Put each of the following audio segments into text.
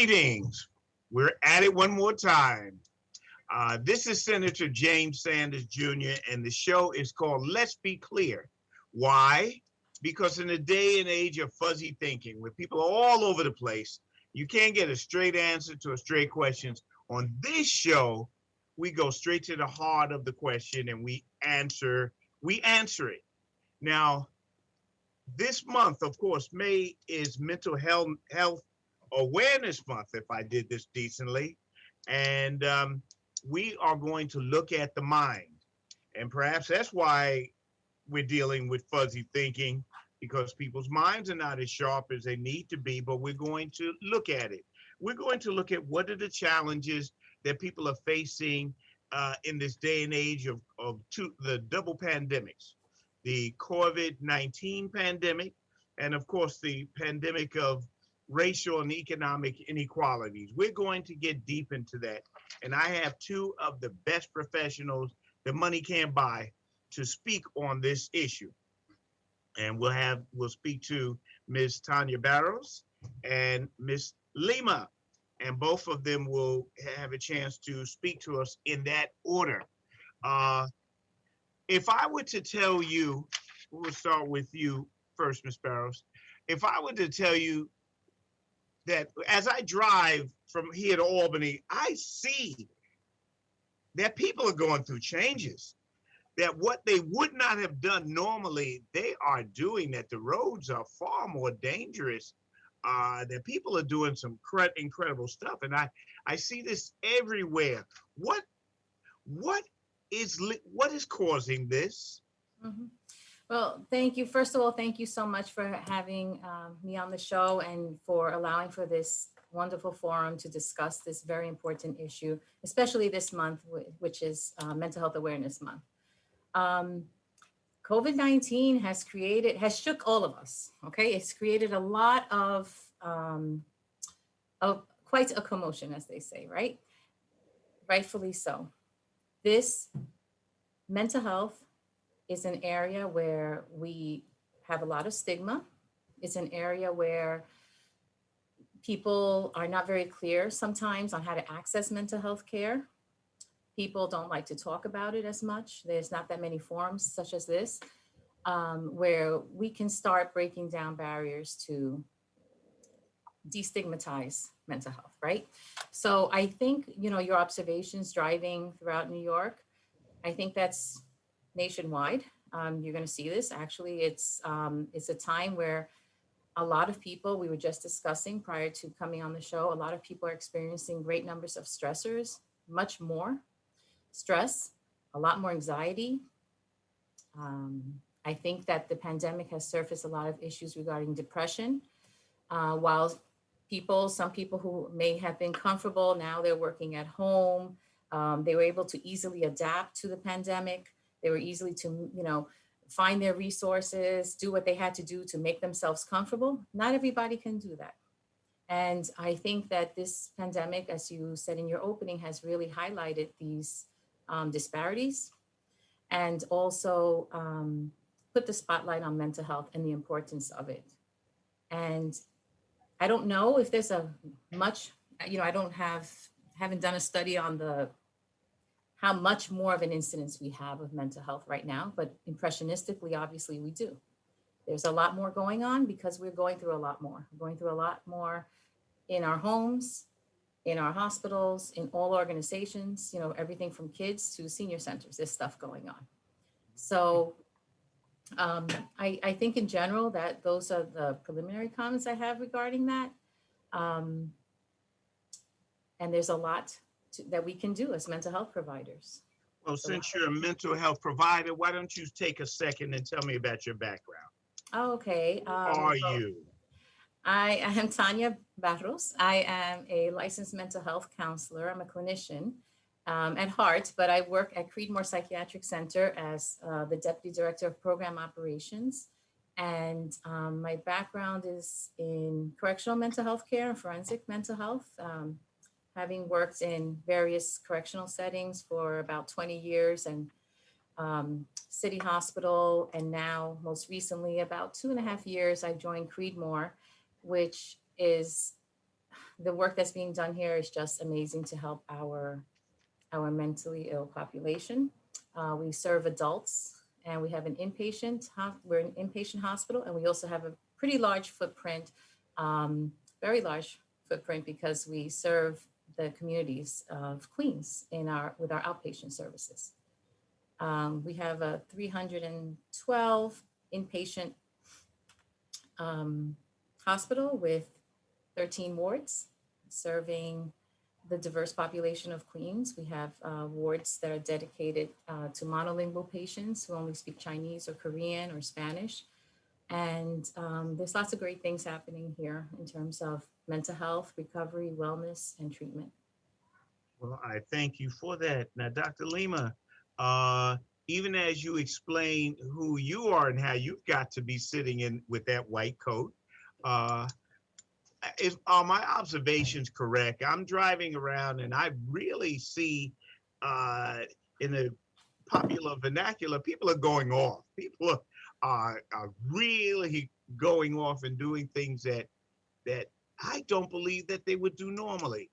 Greetings. We're at it one more time. This is Senator James Sanders Jr., and the show is called Let's Be Clear. Why? Because in a day and age of fuzzy thinking, where people are all over the place, you can't get a straight answer to a straight questions. On this show, we go straight to the heart of the question and we answer it. Now, this month, of course, May is Mental Health Awareness Month, if I did this decently. And we are going to look at the mind. And perhaps that's why we're dealing with fuzzy thinking, because people's minds are not as sharp as they need to be, but we're going to look at it. We're going to look at what are the challenges that people are facing in this day and age of the double pandemics, the COVID-19 pandemic, and of course, the pandemic of racial and economic inequalities. We're going to get deep into that. And I have two of the best professionals that money can't buy to speak on this issue. And we'll speak to Ms. Tanya Barros and Ms. Lima. And both of them will have a chance to speak to us in that order. If I were to tell you, we'll start with you first, Ms. Barros. If I were to tell you that as I drive from here to Albany, I see that people are going through changes, that what they would not have done normally, they are doing, that the roads are far more dangerous, that people are doing some incredible stuff. And I see this everywhere. What is causing this? Mm-hmm. Well, thank you. First of all, thank you so much for having me on the show and for allowing for this wonderful forum to discuss this very important issue, especially this month, which is Mental Health Awareness Month. COVID-19 has shook all of us, okay? It's created a lot of quite a commotion, as they say, right? Rightfully so. This mental health is an area where we have a lot of stigma. It's an area where people are not very clear sometimes on how to access mental health care. People don't like to talk about it as much. There's not that many forums such as this, where we can start breaking down barriers to destigmatize mental health, right? So I think, your observations driving throughout New York, I think that's nationwide. You're going to see this. Actually, it's a time where a lot of people, we were just discussing prior to coming on the show, a lot of people are experiencing great numbers of stressors, much more stress, a lot more anxiety. I think that the pandemic has surfaced a lot of issues regarding depression. While some people who may have been comfortable, now they're working at home. They were able to easily adapt to the pandemic. They were easily to, find their resources, do what they had to do to make themselves comfortable. Not everybody can do that. And I think that this pandemic, as you said in your opening, has really highlighted these disparities and also put the spotlight on mental health and the importance of it. And I don't know if there's haven't done a study on how much more of an incidence we have of mental health right now, but impressionistically, obviously we do. There's a lot more going on because we're going through a lot more. We're going through a lot more in our homes, in our hospitals, in all organizations, everything from kids to senior centers, there's stuff going on. So I think in general that those are the preliminary comments I have regarding that. And there's a lot that we can do as mental health providers. Well, since you're a mental health provider, why don't you take a second and tell me about your background? Okay. Who are you? I am Tanya Barros. I am a licensed mental health counselor. I'm a clinician at heart, but I work at Creedmoor Psychiatric Center as the Deputy Director of Program Operations. And my background is in correctional mental health care and forensic mental health, having worked in various correctional settings for about 20 years and City Hospital. And now most recently, about 2.5 years, I joined Creedmoor, which is the work that's being done here is just amazing to help our mentally ill population. We serve adults, and we have an we're an inpatient hospital, and we also have a pretty large footprint, very large footprint, because we serve the communities of Queens with our outpatient services. We have a 312 inpatient hospital with 13 wards serving the diverse population of Queens. We have wards that are dedicated to monolingual patients who only speak Chinese or Korean or Spanish. And there's lots of great things happening here in terms of mental health, recovery, wellness, and treatment. Well, I thank you for that. Now, Dr. Lima, even as you explain who you are and how you've got to be sitting in with that white coat, if are my observations correct? I'm driving around and I really see in the popular vernacular, people are going off. People are really going off and doing things that I don't believe that they would do normally.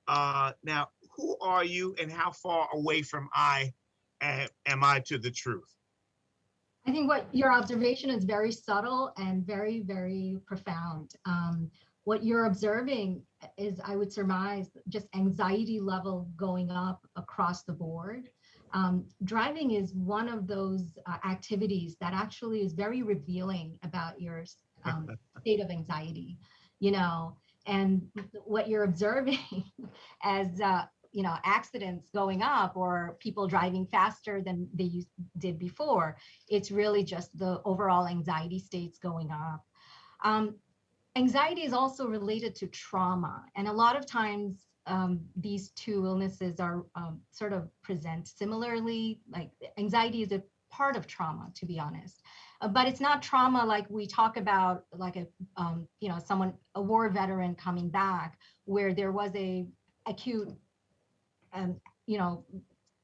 Now, who are you and how far away from am I to the truth? I think what your observation is very subtle and very, very profound. What you're observing is, I would surmise, just anxiety level going up across the board. Driving is one of those activities that actually is very revealing about your state of anxiety, and what you're observing as accidents going up or people driving faster than they did before. It's really just the overall anxiety states going up. Anxiety is also related to trauma. And a lot of times these two illnesses are sort of present similarly. Like anxiety is a part of trauma, to be honest. But it's not trauma like we talk about, like a war veteran coming back, where there was a acute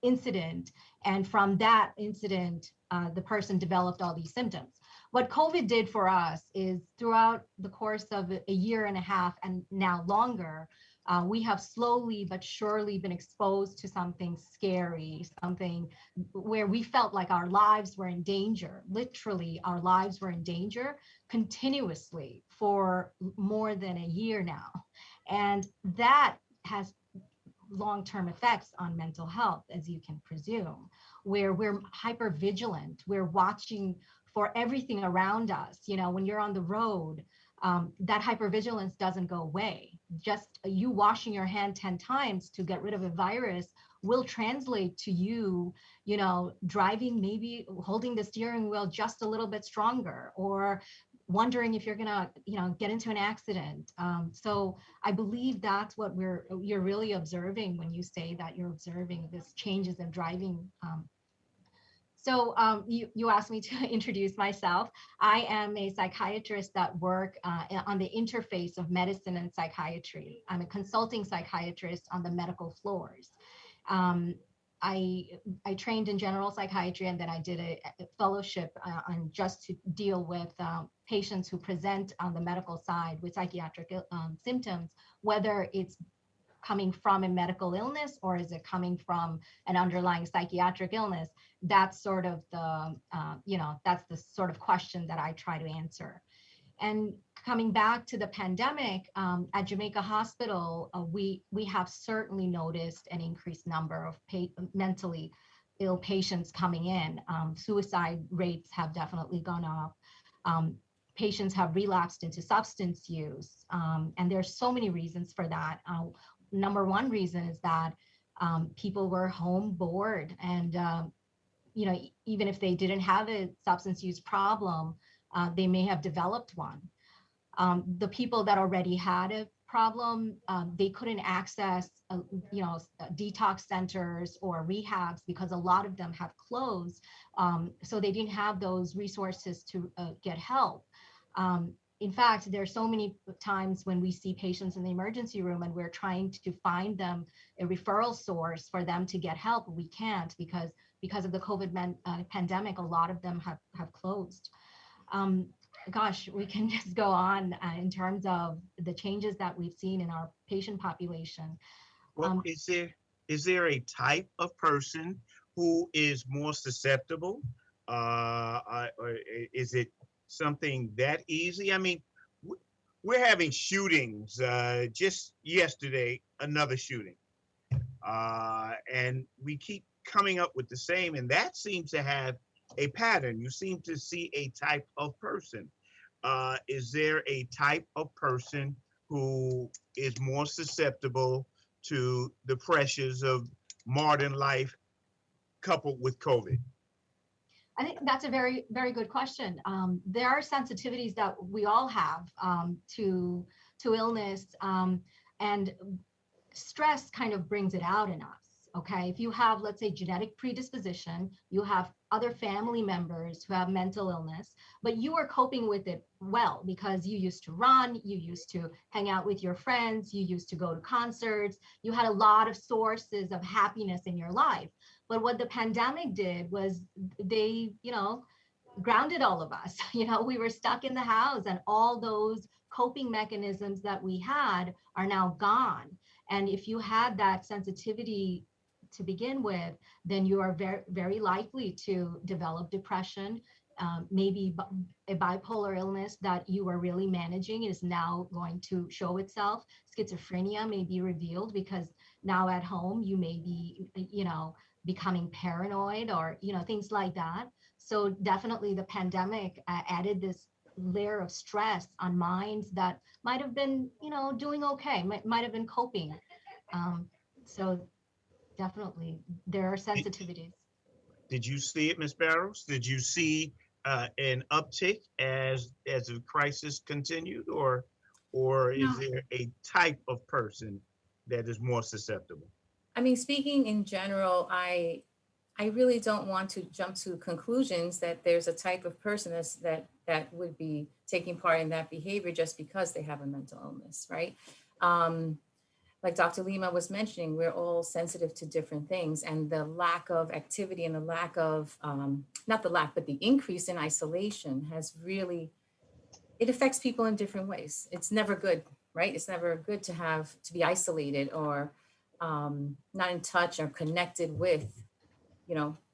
incident, and from that incident the person developed all these symptoms. What COVID did for us is, throughout the course of a year and a half and now longer, we have slowly but surely been exposed to something scary, something where we felt like our lives were in danger. Literally, our lives were in danger continuously for more than a year now. And that has long-term effects on mental health, as you can presume, where we're hyper vigilant, we're watching for everything around us. When you're on the road, that hypervigilance doesn't go away. Just you washing your hand 10 times to get rid of a virus will translate to you, driving, maybe holding the steering wheel just a little bit stronger, or wondering if you're gonna, get into an accident. So I believe that's what you're really observing when you say that you're observing this changes in driving. So you asked me to introduce myself. I am a psychiatrist that work on the interface of medicine and psychiatry. I'm a consulting psychiatrist on the medical floors. I trained in general psychiatry, and then I did a fellowship on just to deal with patients who present on the medical side with psychiatric symptoms, whether it's coming from a medical illness or is it coming from an underlying psychiatric illness. That's sort of the, that's the sort of question that I try to answer. And coming back to the pandemic, at Jamaica Hospital, we have certainly noticed an increased number of mentally ill patients coming in. Suicide rates have definitely gone up. Patients have relapsed into substance use. And there's so many reasons for that. Number one reason is that people were home bored, and even if they didn't have a substance use problem, they may have developed one. The people that already had a problem, they couldn't access detox centers or rehabs because a lot of them have closed, so they didn't have those resources to get help. In fact, there are so many times when we see patients in the emergency room and we're trying to find them a referral source for them to get help. We can't because of the COVID pandemic. A lot of them have closed. gosh, we can just go on in terms of the changes that we've seen in our patient population. Well, is there a type of person who is more susceptible? Or is it something that easy? I mean, we're having shootings. Just yesterday, another shooting, and we keep coming up with the same, and that seems to have a pattern. You seem to see a type of person. Is there a type of person who is more susceptible to the pressures of modern life coupled with COVID? I think that's a very, very good question. There are sensitivities that we all have to illness, and stress kind of brings it out in us. Okay, if you have, let's say, genetic predisposition, you have other family members who have mental illness, but you are coping with it well because you used to run, you used to hang out with your friends, you used to go to concerts, you had a lot of sources of happiness in your life. But what the pandemic did was they, grounded all of us. We were stuck in the house, and all those coping mechanisms that we had are now gone. And if you had that sensitivity to begin with, then you are very, very likely to develop depression. Maybe a bipolar illness that you are really managing is now going to show itself. Schizophrenia may be revealed because now at home you may be, becoming paranoid or, things like that. So definitely the pandemic added this layer of stress on minds that might have been, doing okay, might have been coping. So definitely there are sensitivities. Did you see it, Ms. Barros? Did you see an uptick as the crisis continued, or is No. there a type of person that is more susceptible? I mean, speaking in general, I really don't want to jump to conclusions that there's a type of person that would be taking part in that behavior just because they have a mental illness, right? Like Dr. Lima was mentioning, we're all sensitive to different things, and the lack of activity and the lack of, not the lack, but the increase in isolation has really, it affects people in different ways. It's never good, right? It's never good to be isolated or not in touch or connected with,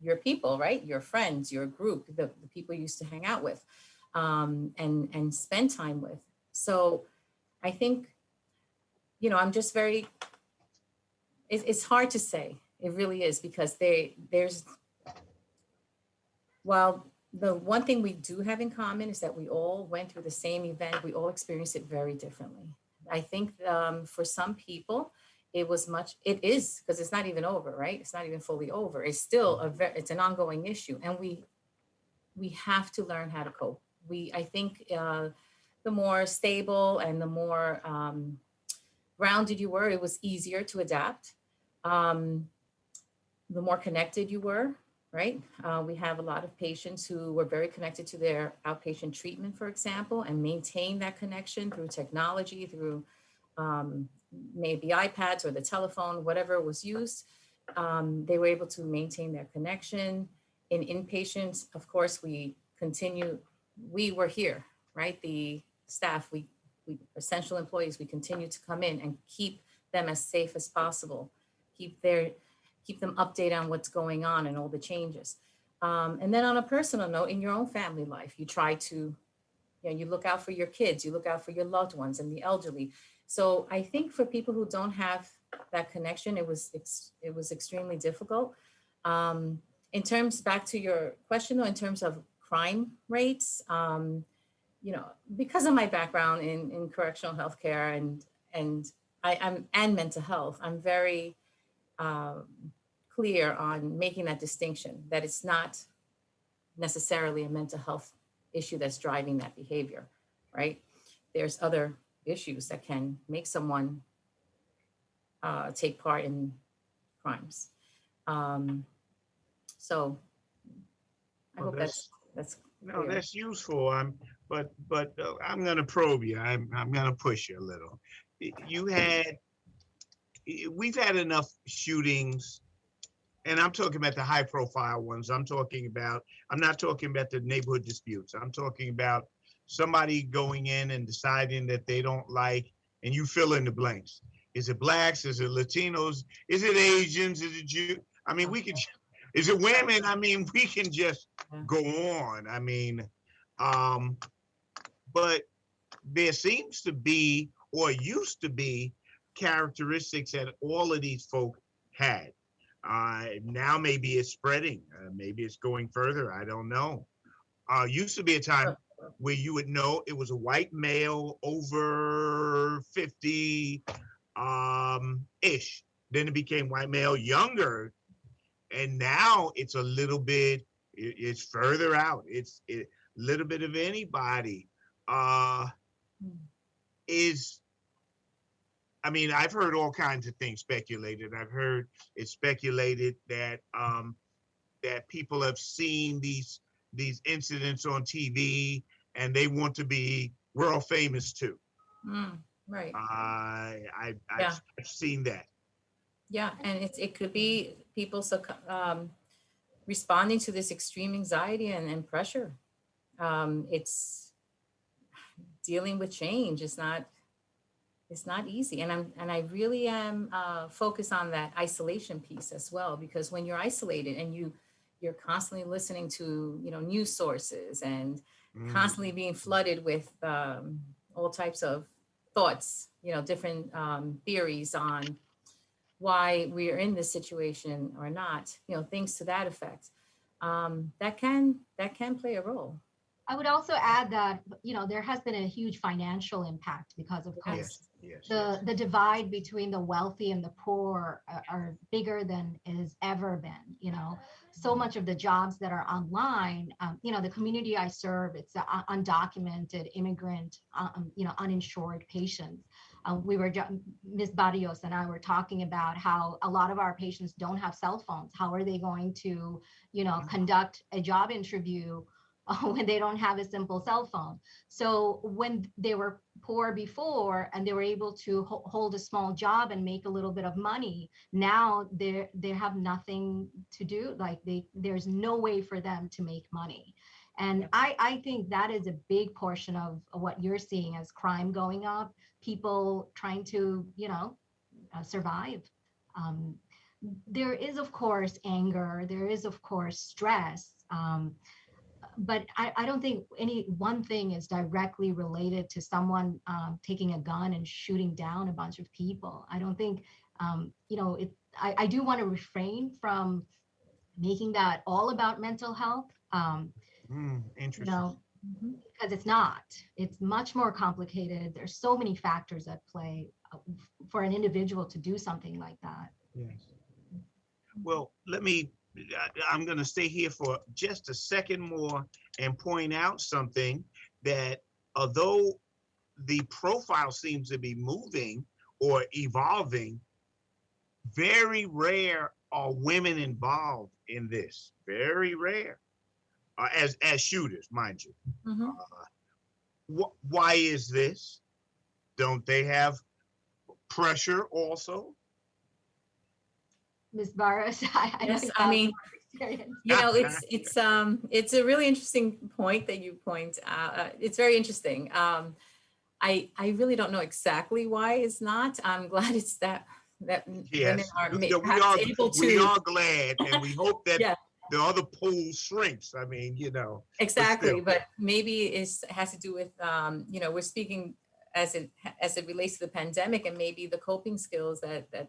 your people, right? Your friends, your group, the people you used to hang out with, and spend time with. So I think, I'm just very, it's hard to say. It really is, because while the one thing we do have in common is that we all went through the same event, we all experienced it very differently. I think for some people, it is, because it's not even over, right? It's not even fully over. It's still it's an ongoing issue. And we have to learn how to cope. I think the more stable and the more grounded you were, it was easier to adapt. The more connected you were, right? We have a lot of patients who were very connected to their outpatient treatment, for example, and maintain that connection through technology, through maybe iPads or the telephone, whatever was used. They were able to maintain their connection. In inpatients, of course, we were here, right? The staff, we essential employees, we continue to come in and keep them as safe as possible, keep them updated on what's going on and all the changes. And then on a personal note, in your own family life, you try to, you look out for your kids, you look out for your loved ones and the elderly. So I think for people who don't have that connection, it was extremely difficult. Back to your question though, in terms of crime rates, because of my background in correctional healthcare and mental health, I'm very clear on making that distinction, that it's not necessarily a mental health issue that's driving that behavior, right? There's other issues that can make someone take part in crimes. So I hope that's no, clear. that's useful. But I'm going to probe you. I'm going to push you a little. We've had enough shootings, and I'm talking about the high-profile ones. I'm not talking about the neighborhood disputes. I'm talking about somebody going in and deciding that they don't like, and you fill in the blanks. Is it blacks? Is it Latinos? Is it Asians? Is it Jew? I mean, we could. Is it women? I mean, we can just go on. I mean, but there seems to be, or used to be, characteristics that all of these folk had. Now maybe it's spreading. Maybe it's going further. I don't know. Used to be a time where you would know it was a white male over 50 ish. Then it became white male younger. And now it's a little bit, it's further out. It's a little bit of anybody. I mean, I've heard all kinds of things speculated. I've heard it speculated that that people have seen these incidents on TV and they want to be world famous too. Right. I've seen that. Yeah, and it could be people responding to this extreme anxiety and pressure. It's dealing with change. It's not easy, and I really am focused on that isolation piece as well, because when you're isolated and you're constantly listening to news sources and constantly being flooded with all types of thoughts, different theories on why we are in this situation or not, things to that effect, that can play a role. I would also add that, there has been a huge financial impact because of COVID. Yes. The divide between the wealthy and the poor are bigger than it has ever been. So much of the jobs that are online, the community I serve, it's undocumented immigrant, uninsured patients. Ms. Barros and I were talking about how a lot of our patients don't have cell phones. How are they going to, conduct a job interview when they don't have a simple cell phone? So when they were poor before and they were able to hold a small job and make a little bit of money, now they have nothing to do. Like there's no way for them to make money. And I think that is a big portion of what you're seeing as crime going up, people trying to, survive. There is, of course, anger. There is, of course, stress. But I don't think any one thing is directly related to someone taking a gun and shooting down a bunch of people. I don't think, I do want to refrain from making that all about mental health. Interesting. Because it's not. It's much more complicated. There's so many factors at play for an individual to do something like that. Yes. Well, I'm going to stay here for just a second more and point out something, that although the profile seems to be moving or evolving, very rare are women involved in this. Very rare, as shooters, mind you. Why is this? Don't they have pressure also? Ms. Barros, Yes, I mean, it's a really interesting point that you point out. It's very interesting. I really don't know exactly why it's not. I'm glad it's that yes. women are able to. We are glad, and we hope that yeah. the other pool shrinks. I mean, Exactly, but maybe it has to do with we're speaking as it relates to the pandemic, and maybe the coping skills that the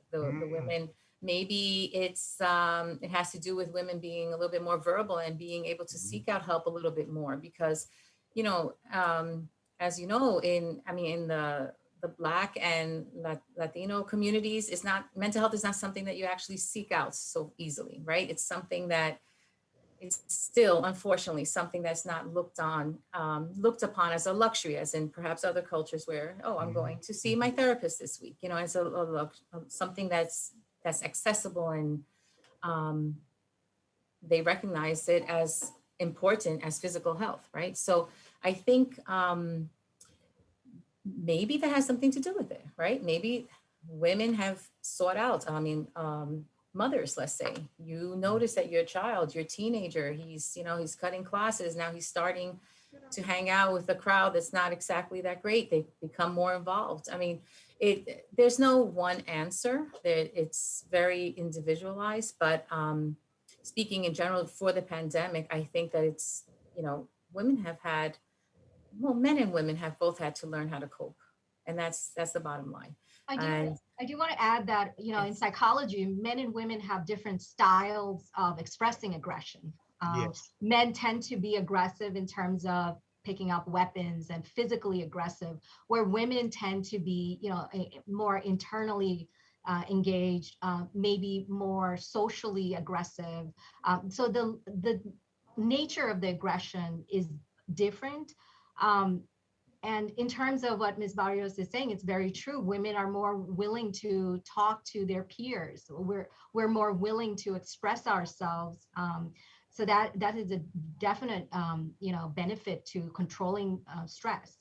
women. Maybe it has to do with women being a little bit more verbal and being able to seek out help a little bit more, because, as you know, in the Black and Latino communities, mental health is not something that you actually seek out so easily, right? It's something that it's still, unfortunately, something that's not looked upon as a luxury, as in perhaps other cultures where, I'm going to see my therapist this week, it's something that's accessible, and they recognize it as important as physical health, right? So I think maybe that has something to do with it, right? Maybe women have sought out, mothers, let's say, you notice that your child, your teenager, he's cutting classes, now he's starting to hang out with a crowd that's not exactly that great. They become more involved. I mean, there's no one answer. It's very individualized, but speaking in general for the pandemic, I think that it's, women have had, well, men and women have both had to learn how to cope. And that's the bottom line. I do, And I do want to add that, in yes, psychology, men and women have different styles of expressing aggression. Yes. Men tend to be aggressive in terms of picking up weapons and physically aggressive, where women tend to be, more internally engaged, maybe more socially aggressive. So the nature of the aggression is different. Um, and in terms of what Ms. Barrios is saying, it's very true. Women are more willing to talk to their peers. We're more willing to express ourselves. So that is a definite, benefit to controlling stress.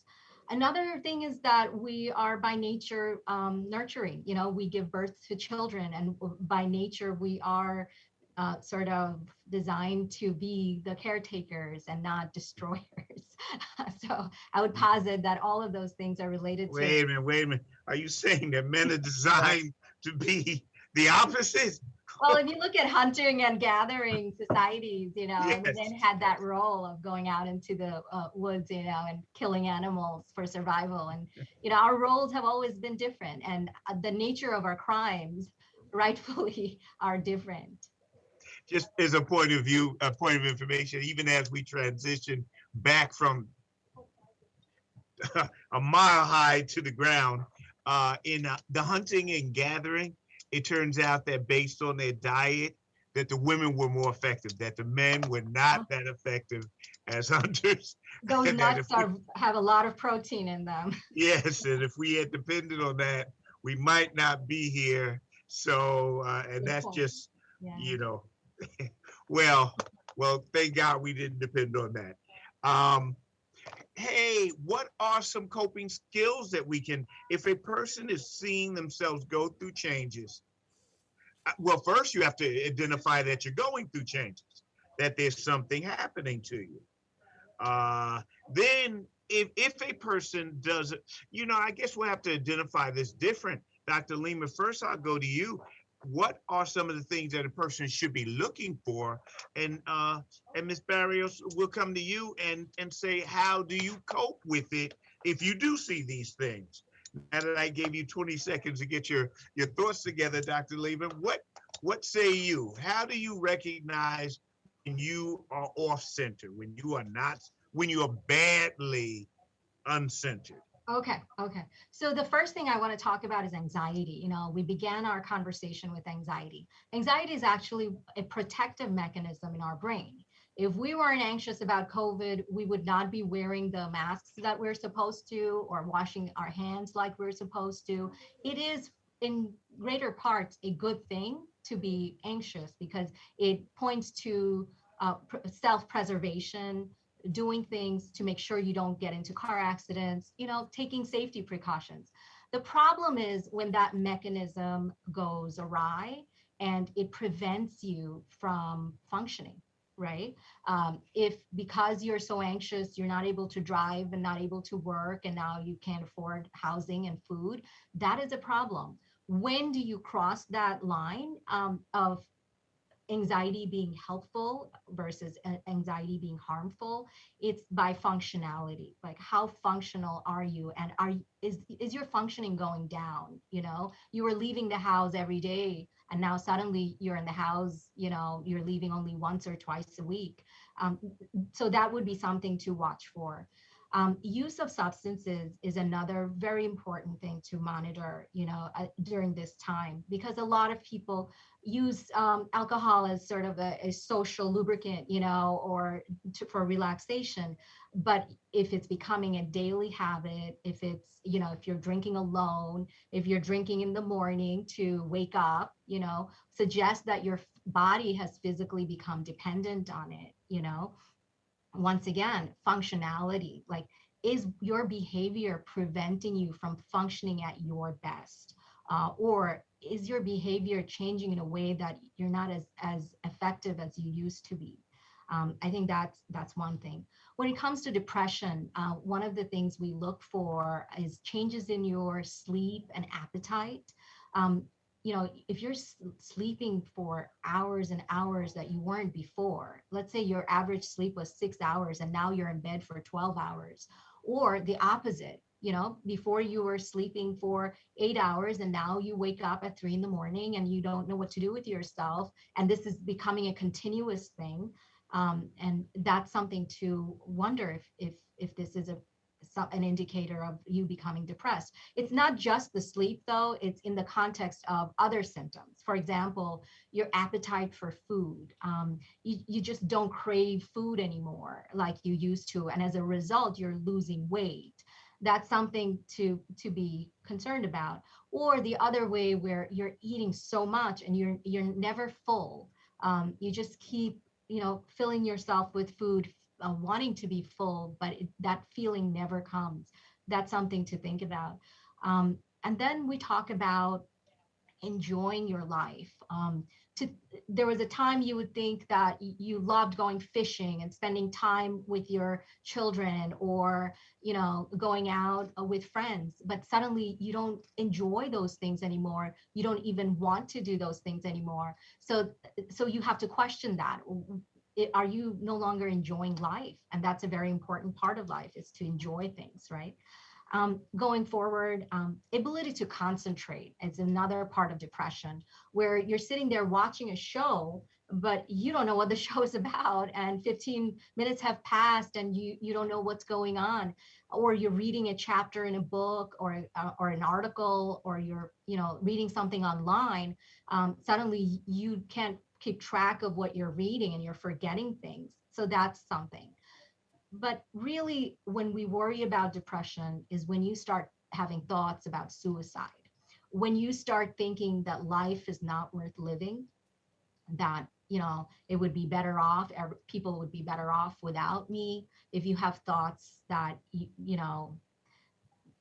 Another thing is that we are by nature nurturing. We give birth to children, and by nature we are sort of designed to be the caretakers and not destroyers. So I would posit that all of those things are related to. Wait a minute. Are you saying that men are designed to be the opposite? Well, if you look at hunting and gathering societies, Yes. the men had that role of going out into the woods, and killing animals for survival. And, our roles have always been different, and the nature of our crimes rightfully are different. Just as a point of view, a point of information, even as we transition back from a mile high to the ground, in the hunting and gathering, it turns out that based on their diet, that the women were more effective, that the men were not that effective as hunters. Those And that nuts if have a lot of protein in them. yes, and if we had depended on that, we might not be here. So, and Good that's point. just, Yeah. well, thank God we didn't depend on that. Um, hey, what are some coping skills that we can, if a person is seeing themselves go through changes? Well, first you have to identify that you're going through changes, that there's something happening to you. Then if a person doesn't, I guess we'll have to identify this different. Dr. Lima, first I'll go to you. What are some of the things that a person should be looking for? And Ms. Barrios, we'll come to you and say, how do you cope with it if you do see these things? Now that I gave you 20 seconds to get your thoughts together, Dr. Lima, what say you? How do you recognize when you are off center, when you are not, when you are badly uncentered? Okay. So the first thing I want to talk about is anxiety. We began our conversation with anxiety. Anxiety is actually a protective mechanism in our brain. If we weren't anxious about COVID, we would not be wearing the masks that we're supposed to or washing our hands like we're supposed to. It is in greater parts a good thing to be anxious because it points to self-preservation, doing things to make sure you don't get into car accidents, taking safety precautions. The problem is when that mechanism goes awry and it prevents you from functioning, right? If because you're so anxious, you're not able to drive and not able to work, and now you can't afford housing and food, that is a problem. When do you cross that line of anxiety being helpful versus anxiety being harmful? It's by functionality. Like, how functional are you, and is your functioning going down? You were leaving the house every day, and now suddenly you're in the house, you're leaving only once or twice a week. So that would be something to watch for. Use of substances is another very important thing to monitor, during this time, because a lot of people use alcohol as sort of a social lubricant, or for relaxation. But if it's becoming a daily habit, if it's, if you're drinking alone, if you're drinking in the morning to wake up, suggest that your body has physically become dependent on it, Once again, functionality, like, is your behavior preventing you from functioning at your best? Or is your behavior changing in a way that you're not as effective as you used to be? I think that's one thing. When it comes to depression, one of the things we look for is changes in your sleep and appetite. Um, if you're sleeping for hours and hours that you weren't before, let's say your average sleep was 6 hours and now you're in bed for 12 hours, or the opposite, before you were sleeping for 8 hours and now you wake up at 3 in the morning and you don't know what to do with yourself. And this is becoming a continuous thing. And that's something to wonder if this is an indicator of you becoming depressed. It's not just the sleep though, it's in the context of other symptoms. For example, your appetite for food. You just don't crave food anymore like you used to. And as a result, you're losing weight. That's something to be concerned about. Or the other way where you're eating so much and you're never full. You just keep filling yourself with food, wanting to be full, but that feeling never comes. That's something to think about. And then we talk about enjoying your life. There was a time you would think that you loved going fishing and spending time with your children, or going out with friends, but suddenly you don't enjoy those things anymore. You don't even want to do those things anymore. So you have to question that. Are you no longer enjoying life? And that's a very important part of life, is to enjoy things, right? Going forward, ability to concentrate is another part of depression, where you're sitting there watching a show, but you don't know what the show is about, and 15 minutes have passed and you don't know what's going on. Or you're reading a chapter in a book or an article, or you're reading something online. Suddenly you can't keep track of what you're reading and you're forgetting things. So that's something. But really, when we worry about depression is when you start having thoughts about suicide, when you start thinking that life is not worth living, that it would be better off, people would be better off without me. If you have thoughts that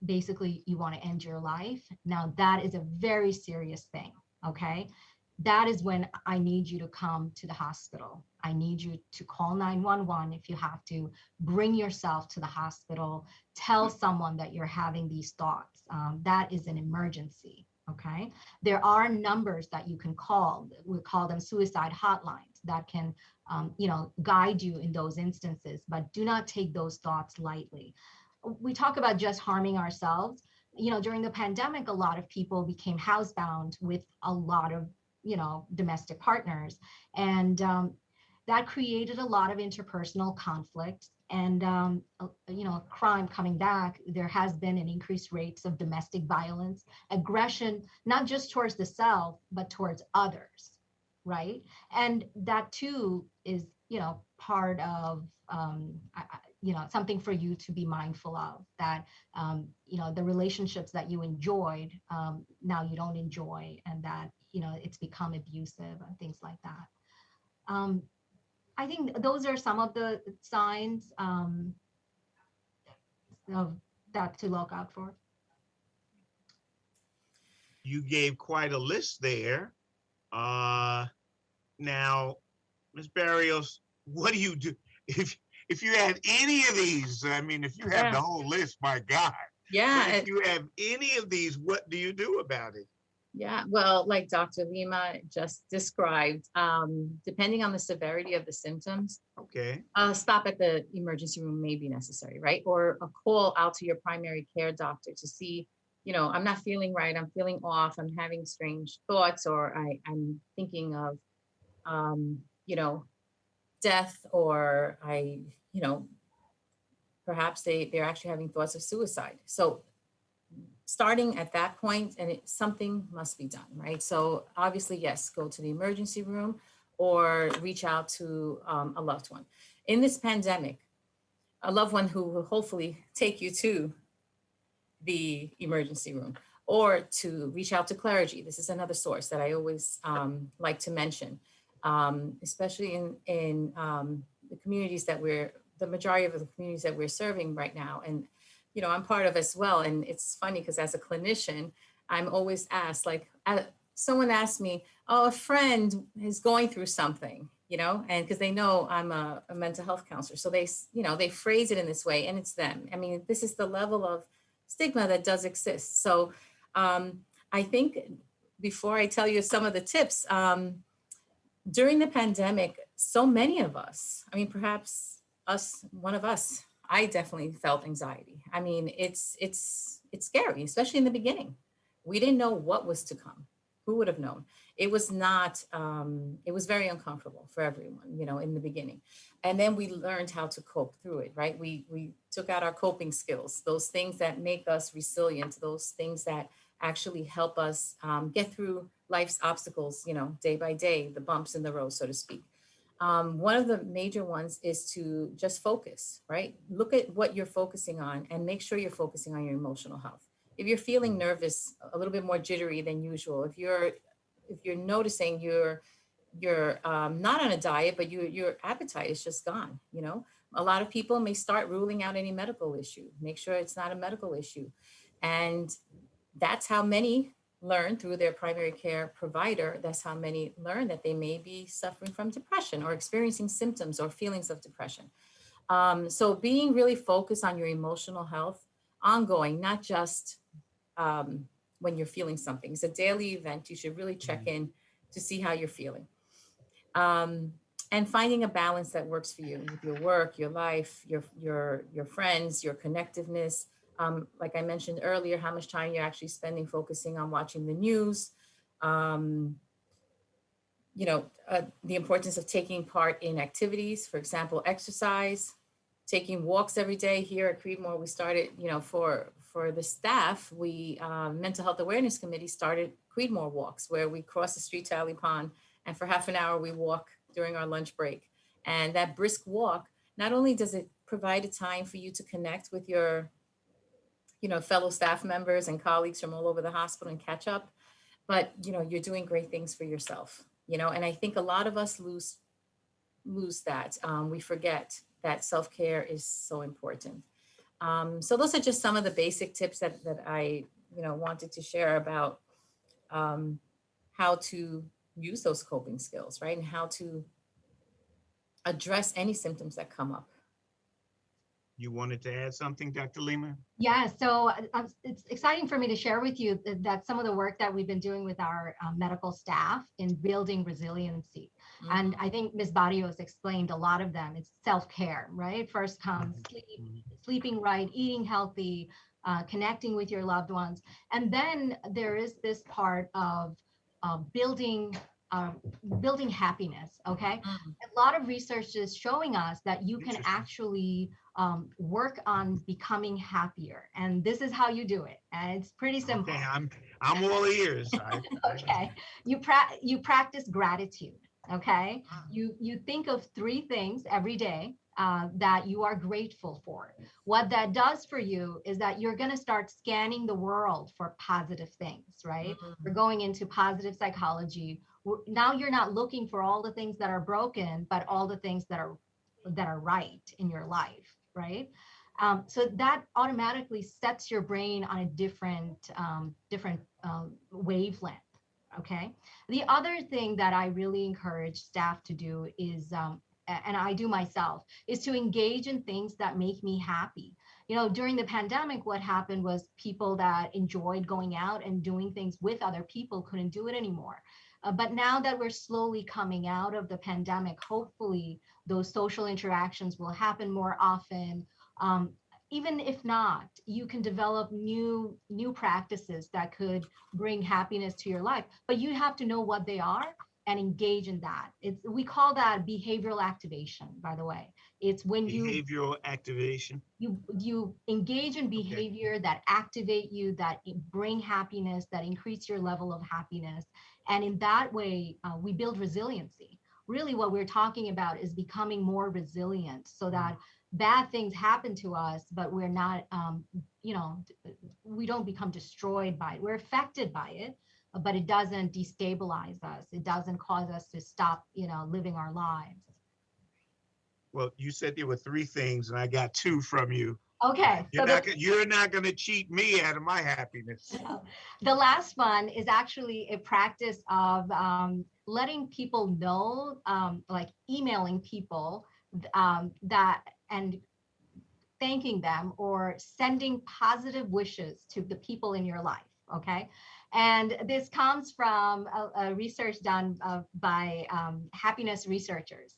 basically you want to end your life, now that is a very serious thing. Okay, that is when I need you to come to the hospital. I need you to call 911 if you have to. Bring yourself to the hospital. Tell someone that you're having these thoughts. That is an emergency. Okay. There are numbers that you can call. We call them suicide hotlines that can, guide you in those instances. But do not take those thoughts lightly. We talk about just harming ourselves. During the pandemic, a lot of people became housebound with a lot of domestic partners, and that created a lot of interpersonal conflict and crime coming back. There has been an increased rates of domestic violence, aggression, not just towards the self but towards others, right? And that too is part of something for you to be mindful of, that the relationships that you enjoyed, now you don't enjoy, and that it's become abusive and things like that. I think those are some of the signs of that to look out for. You gave quite a list there. Now, Ms. Barrios, what do you do if you have any of these? I mean, if you have the whole list, my God. Yeah. But if you have any of these, what do you do about it? Yeah, well, like Dr. Lima just described, depending on the severity of the symptoms, Okay. a stop at the emergency room may be necessary, right? Or a call out to your primary care doctor to see, I'm not feeling right, I'm feeling off, I'm having strange thoughts, or I'm thinking of, death, or perhaps they're actually having thoughts of suicide. So starting at that point, and something must be done, right? So obviously, yes, go to the emergency room or reach out to a loved one. In this pandemic, a loved one who will hopefully take you to the emergency room, or to reach out to clergy. This is another source that I always like to mention, especially in the communities that the majority of the communities that we're serving right now. And I'm part of as well. And it's funny because as a clinician, I'm always asked, like, someone asked me, oh, a friend is going through something, you know, and because they know I'm a mental health counselor. So they, you know, they phrase it in this way and it's them. I mean, this is the level of stigma that does exist. So I think before I tell you some of the tips, during the pandemic, so many of us, I mean, perhaps us, one of us, I definitely felt anxiety. I mean, it's scary, especially in the beginning. We didn't know what was to come. Who would have known? It was not, it was very uncomfortable for everyone, you know, in the beginning. And then we learned how to cope through it, right? We took out our coping skills, those things that make us resilient, those things that actually help us get through life's obstacles, you know, day by day, the bumps in the road, so to speak. One of the major ones is to just focus, right? Look at what you're focusing on and make sure you're focusing on your emotional health. If you're feeling nervous, a little bit more jittery than usual, if you're noticing you're not on a diet, but your appetite is just gone, you know, a lot of people may start ruling out any medical issue. Make sure it's not a medical issue. And that's how many learn through their primary care provider. That's how many learn that they may be suffering from depression or experiencing symptoms or feelings of depression. So being really focused on your emotional health ongoing, not just when you're feeling something. It's a daily event. You should really check in to see how you're feeling. And finding a balance that works for you with your work, your life, your friends, your connectiveness. Like I mentioned earlier, how much time you're actually spending focusing on watching the news. You know, the importance of taking part in activities, for example, exercise, taking walks every day. Here at Creedmoor, we started, you know, for the staff, we Mental Health Awareness Committee started Creedmoor walks, where we cross the street to Alley Pond, and for half an hour we walk during our lunch break. And that brisk walk, not only does it provide a time for you to connect with your, you know, fellow staff members and colleagues from all over the hospital and catch up, but you know, you're doing great things for yourself, you know. And I think a lot of us lose that. We forget that self-care is so important. So those are just some of the basic tips that I, you know, wanted to share about how to use those coping skills, right? And how to address any symptoms that come up. You wanted to add something, Dr. Lima? Yeah, so it's exciting for me to share with you that some of the work that we've been doing with our medical staff in building resiliency. Mm-hmm. And I think Ms. Barrios explained a lot of them. It's self-care, right? First comes sleeping right, eating healthy, connecting with your loved ones. And then there is this part of building happiness, okay? Mm-hmm. A lot of research is showing us that you can actually work on becoming happier, and this is how you do it, and it's pretty simple. Okay, I'm all ears. Okay, you practice gratitude. Okay, you think of 3 things every day that you are grateful for. What that does for you is that you're going to start scanning the world for positive things, right? Mm-hmm. We're going into positive psychology. Now you're not looking for all the things that are broken, but all the things that are right in your life, right? So that automatically sets your brain on a different wavelength. Okay. The other thing that I really encourage staff to do is, and I do myself, is to engage in things that make me happy. You know, during the pandemic, what happened was people that enjoyed going out and doing things with other people couldn't do it anymore. But now that we're slowly coming out of the pandemic, hopefully those social interactions will happen more often. Even if not, you can develop new practices that could bring happiness to your life, but you have to know what they are and engage in that. We call that behavioral activation, by the way. It's when behavioral activation. You engage in behavior that activate you, that bring happiness, that increase your level of happiness. And in that way, we build resiliency. Really what we're talking about is becoming more resilient so that bad things happen to us, but we're not, we don't become destroyed by it. We're affected by it, but it doesn't destabilize us. It doesn't cause us to stop, living our lives. Well, you said there were 3 things and I got 2 from you. Okay. You're not going to cheat me out of my happiness. The last one is actually a practice of letting people know, like emailing people that and thanking them or sending positive wishes to the people in your life. Okay. And this comes from a research done by happiness researchers.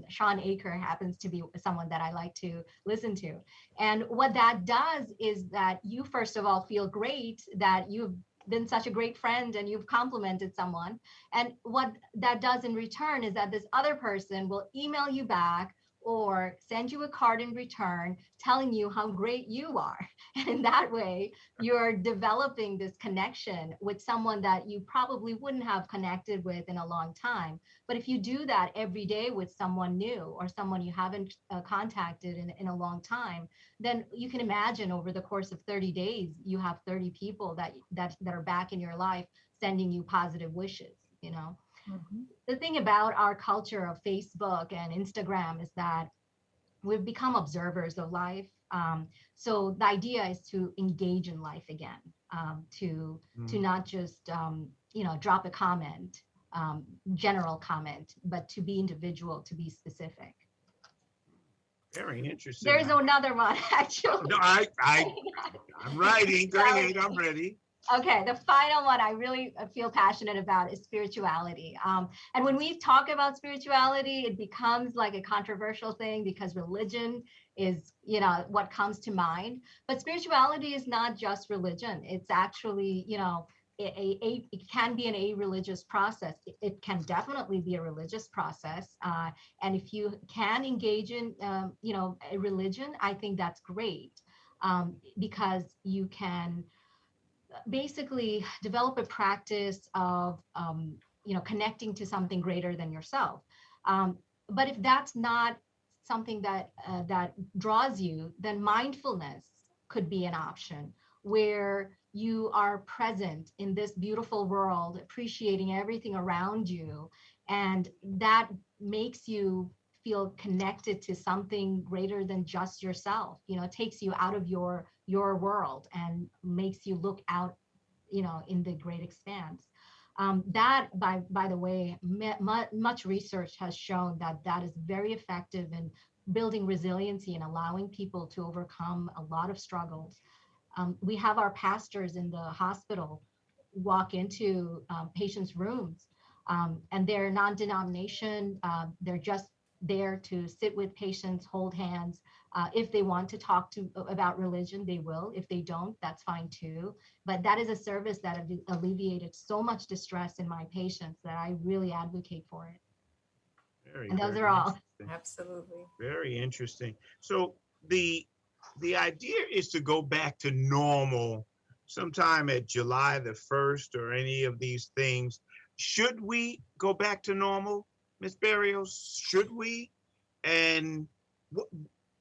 Sean Aker happens to be someone that I like to listen to. And what that does is that you, first of all, feel great that you've been such a great friend and you've complimented someone. And what that does in return is that this other person will email you back or send you a card in return telling you how great you are. And in that way, you're developing this connection with someone that you probably wouldn't have connected with in a long time. But if you do that every day with someone new or someone you haven't contacted in a long time, then you can imagine over the course of 30 days, you have 30 people that are back in your life sending you positive wishes, you know. Mhm. The thing about our culture of Facebook and Instagram is that we've become observers of life. So the idea is to engage in life again, to not just drop a comment, general comment, but to be individual, to be specific. Very interesting. There's another one actually. No, I'm writing. Go ahead. I'm ready. Okay, the final one I really feel passionate about is spirituality. And when we talk about spirituality, it becomes like a controversial thing because religion is, what comes to mind. But spirituality is not just religion. It's actually, it can be an a-religious process. It can definitely be a religious process. And if you can engage in, a religion, I think that's great because you can basically develop a practice of connecting to something greater than yourself. But if that's not something that draws you, then mindfulness could be an option where you are present in this beautiful world, appreciating everything around you, and that makes you feel connected to something greater than just yourself. It takes you out of your world and makes you look out, in the great expanse. That, by the way, much research has shown that is very effective in building resiliency and allowing people to overcome a lot of struggles. We have our pastors in the hospital walk into patients' rooms, and they're non-denomination. They're just there to sit with patients, hold hands. If they want to talk about religion, they will. If they don't, that's fine too. But that is a service that alleviated so much distress in my patients that I really advocate for it. And those are all. Absolutely. Very interesting. So the idea is to go back to normal sometime at July the 1st or any of these things. Should we go back to normal, Ms. Barros? Should we? And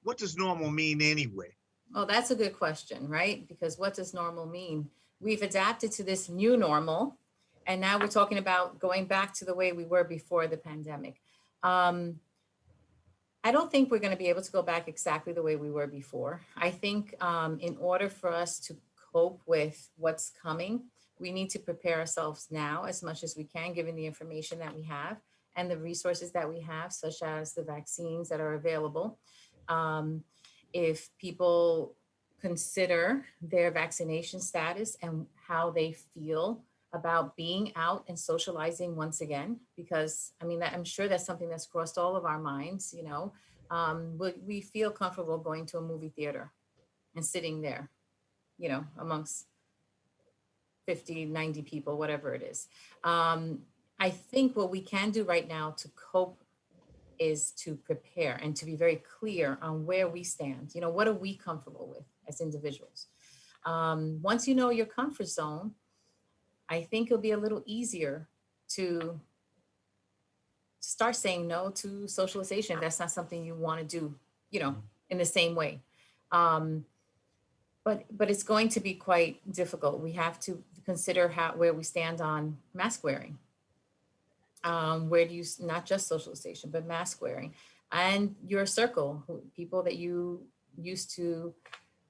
what does normal mean anyway? Well, that's a good question, right? Because what does normal mean? We've adapted to this new normal, and now we're talking about going back to the way we were before the pandemic. I don't think we're going to be able to go back exactly the way we were before. I think in order for us to cope with what's coming, we need to prepare ourselves now as much as we can, given the information that we have and the resources that we have, such as the vaccines that are available. If people consider their vaccination status and how they feel about being out and socializing once again, because I'm sure that's something that's crossed all of our minds. We feel comfortable going to a movie theater and sitting there, amongst 50, 90 people, whatever it is. I think what we can do right now to cope is to prepare and to be very clear on where we stand. What are we comfortable with as individuals? Once you know your comfort zone, I think it'll be a little easier to start saying no to socialization if that's not something you want to do, in the same way. But it's going to be quite difficult. We have to consider where we stand on mask wearing. Where do you, not just socialization, but mask wearing, and your circle, people that you used to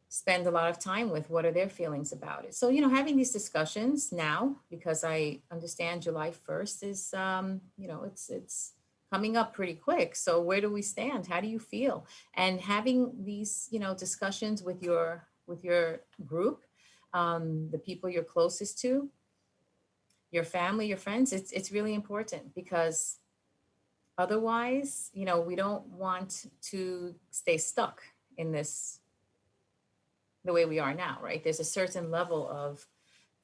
spend a lot of time with. What are their feelings about it? So, you know, having these discussions now, because I understand July 1st is, you know, it's coming up pretty quick. So where do we stand? How do you feel? And having these, you know, discussions with your group, the people you're closest to, your family, your friends, it's really important, because otherwise, you know, we don't want to stay stuck in this the way we are now, right? There's a certain level of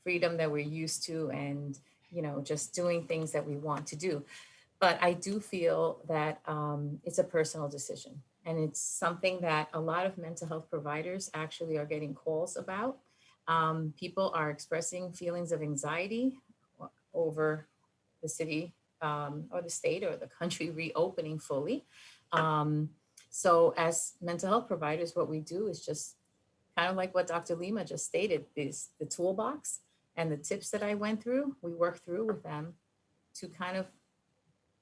freedom that we're used to, and, you know, just doing things that we want to do. But I do feel that it's a personal decision. And it's something that a lot of mental health providers actually are getting calls about. People are expressing feelings of anxiety over the city, or the state or the country reopening fully. Um, so, as mental health providers, what we do is just kind of like what Dr. Lima just stated, is the toolbox and the tips that I went through, we work through with them to kind of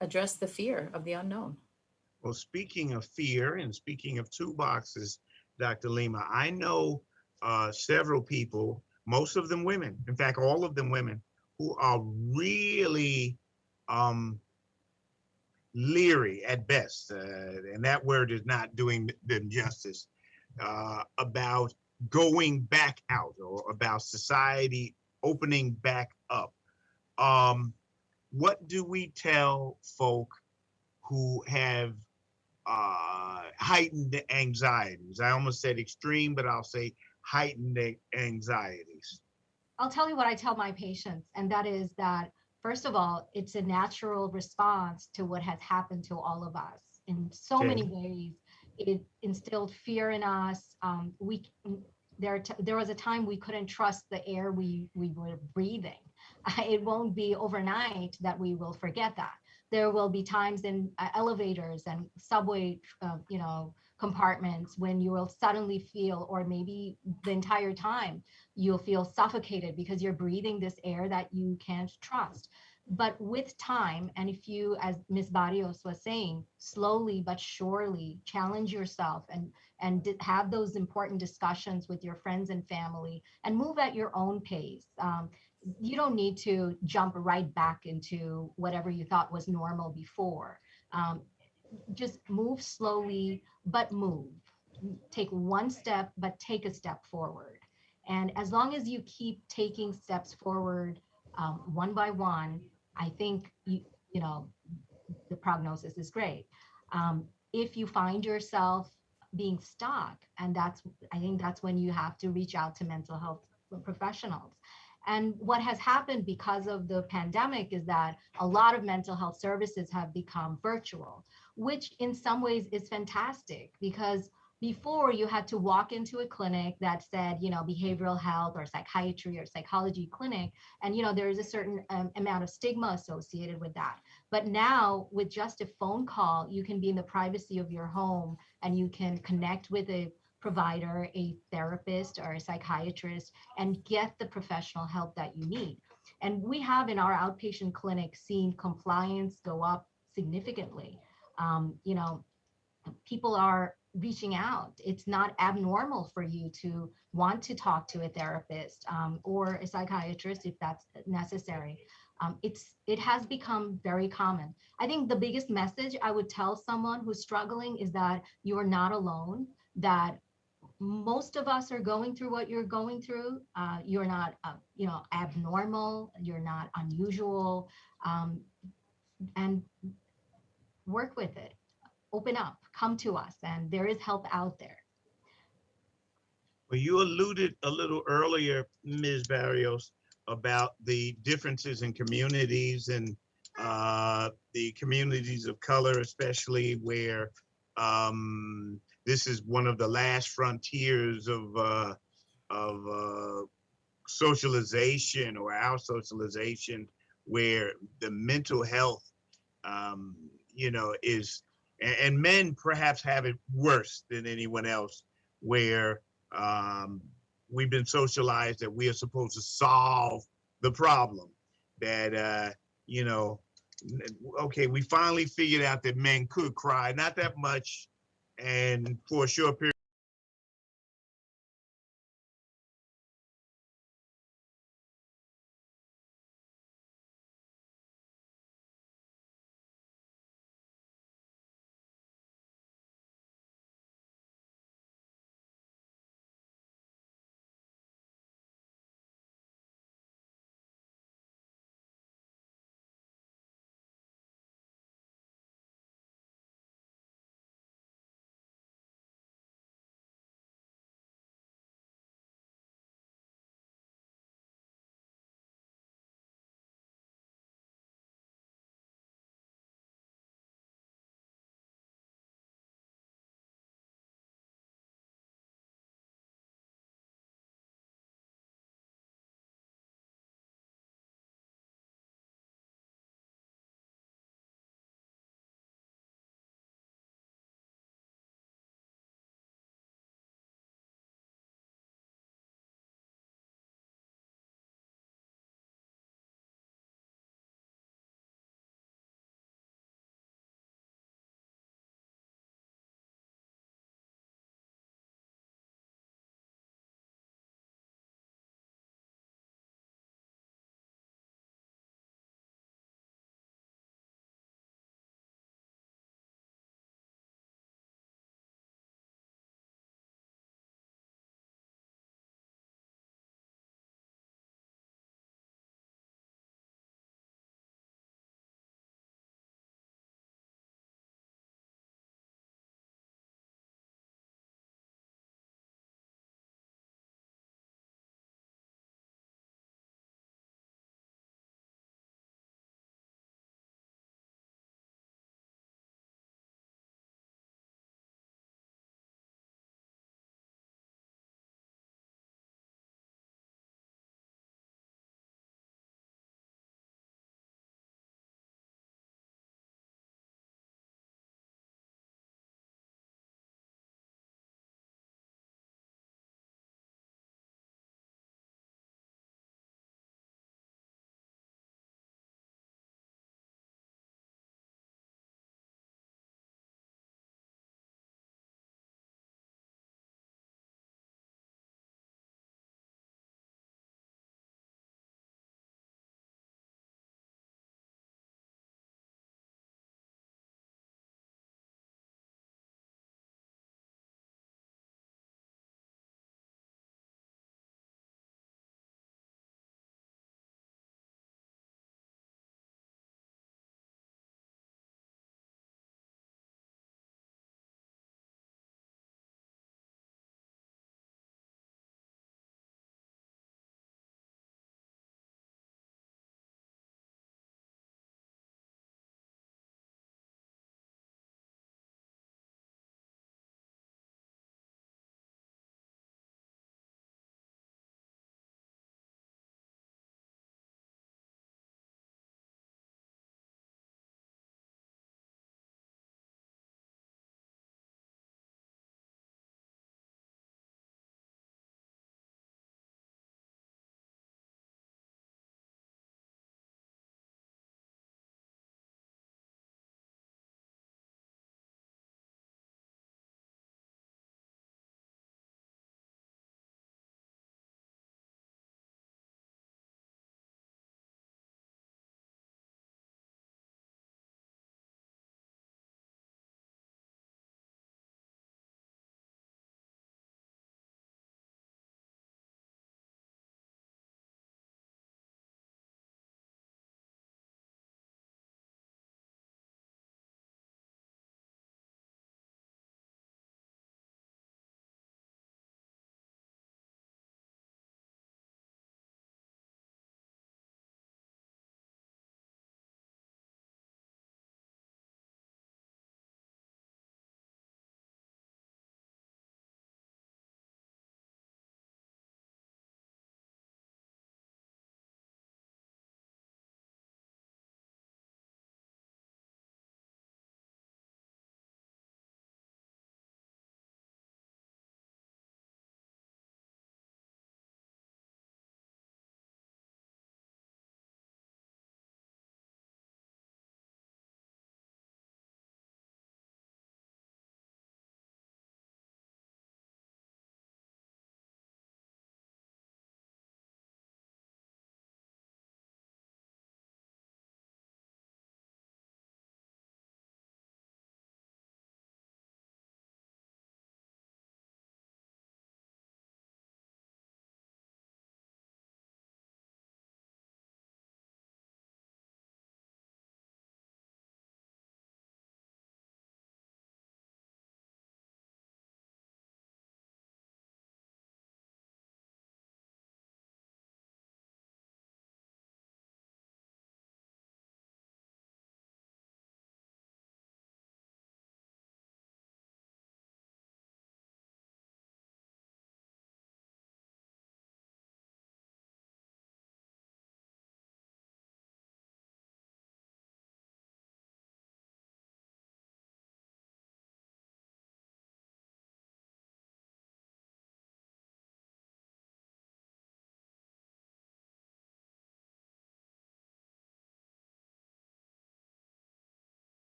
address the fear of the unknown. Well, speaking of fear and speaking of toolboxes, Dr. Lima, I know several people, most of them women, in fact, all of them women, who are really um, leery at best, and that word is not doing them justice, about going back out, or about society opening back up. Um, what do we tell folk who have heightened anxieties? I almost said extreme, but I'll say heightened anxieties. I'll tell you what I tell my patients, and that is that, first of all, it's a natural response to what has happened to all of us in so Okay. many ways. It instilled fear in us. There was a time we couldn't trust the air we were breathing. It won't be overnight that we will forget that. There will be times in elevators and subway, compartments, when you will suddenly feel, or maybe the entire time, you'll feel suffocated because you're breathing this air that you can't trust. But with time, and if you, as Ms. Barrios was saying, slowly but surely challenge yourself and have those important discussions with your friends and family, and move at your own pace. You don't need to jump right back into whatever you thought was normal before. Just move slowly, but move. Take one step, but take a step forward. And as long as you keep taking steps forward, one by one, I think the prognosis is great. If you find yourself being stuck, and I think that's when you have to reach out to mental health professionals. And what has happened because of the pandemic is that a lot of mental health services have become virtual, which in some ways is fantastic, because before you had to walk into a clinic that said, behavioral health or psychiatry or psychology clinic. And, there is a certain amount of stigma associated with that. But now with just a phone call, you can be in the privacy of your home, and you can connect with a provider, a therapist, or a psychiatrist, and get the professional help that you need. And we have in our outpatient clinic seen compliance go up significantly. People are reaching out. It's not abnormal for you to want to talk to a therapist or a psychiatrist if that's necessary. It has become very common. I think the biggest message I would tell someone who's struggling is that you are not alone, that most of us are going through what you're going through. You're not, abnormal. You're not unusual, and work with it. Open up, come to us, and there is help out there. Well, you alluded a little earlier, Ms. Barrios, about the differences in communities, and the communities of color, especially, where this is one of the last frontiers of socialization, or our socialization, where the mental health, is, and men perhaps have it worse than anyone else, where we've been socialized that we are supposed to solve the problem. That, okay, we finally figured out that men could cry, not that much, and for a short period